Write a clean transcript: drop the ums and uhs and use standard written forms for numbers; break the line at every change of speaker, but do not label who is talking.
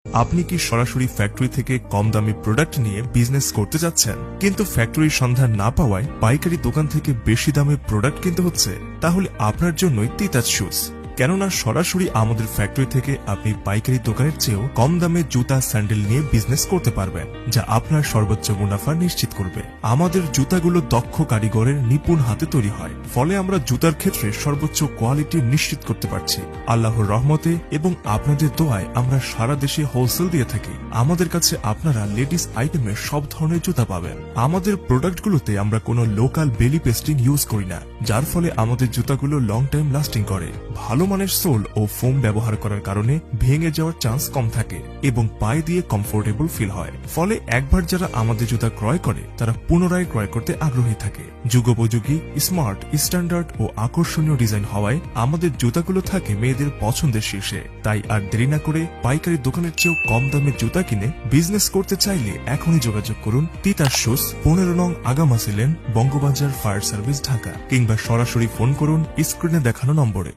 আপনি কি সরাসরি ফ্যাক্টরি থেকে কম দামি প্রোডাক্ট নিয়ে বিজনেস করতে যাচ্ছেন, কিন্তু ফ্যাক্টরির সন্ধান না পাওয়ায় পাইকারি দোকান থেকে বেশি দামে প্রোডাক্ট কিনতে হচ্ছে? তাহলে আপনার জন্যই তিতাস শুজ। কেননা সরাসরি আমাদের ফ্যাক্টরি থেকে আপনি পাইকারি দোকানের চেয়েও কম দামে জুতা স্যান্ডেল নিয়ে বিজনেস করতে পারবেন, যা আপনার সর্বোচ্চ মুনাফা নিশ্চিত করবে। আমাদের জুতাগুলো দক্ষ কারিগরের নিপুণ হাতে তৈরি হয়, ফলে আমরা জুতার ক্ষেত্রে সর্বোচ্চ কোয়ালিটি নিশ্চিত করতে পারছি। আল্লাহর রহমতে এবং আপনাদের দোয়ায় আমরা সারা দেশে হোলসেল দিয়ে থাকি। আমাদের কাছে আপনারা লেডিস আইটেমের সব ধরনের জুতা পাবেন। আমাদের প্রোডাক্টগুলোতে আমরা কোনো লোকাল বেলি পেস্টিং ইউজ করি না, যার ফলে আমাদের জুতাগুলো লং টাইম লাস্টিং করে। ভালো মানের সোল ও ফোম ব্যবহার করার কারণে ভেঙে যাওয়ার চান্স কম থাকে এবং পায়ে দিয়ে কমফোর্টেবল ফিল হয়। ফলে একবার যারা আমাদের জুতা ক্রয় করে তারা পুনরায় ক্রয় করতে আগ্রহী থাকে। যুগোপযোগী, স্মার্ট, স্ট্যান্ডার্ড ও আকর্ষণীয় ডিজাইন হওয়ায় আমাদের জুতাগুলো থাকে মেয়েদের পছন্দের শীর্ষে। তাই আর দেরি না করে পাইকারি দোকানের চেয়েও কম দামে জুতা কিনে বিজনেস করতে চাইলে এখনই যোগাযোগ করুন তিতাস শুজ, 15 নং Agamasi lane, Bangabazar, fire service, Dhaka, কিংবা সরাসরি ফোন করুন স্ক্রিনে দেখানো নম্বরে।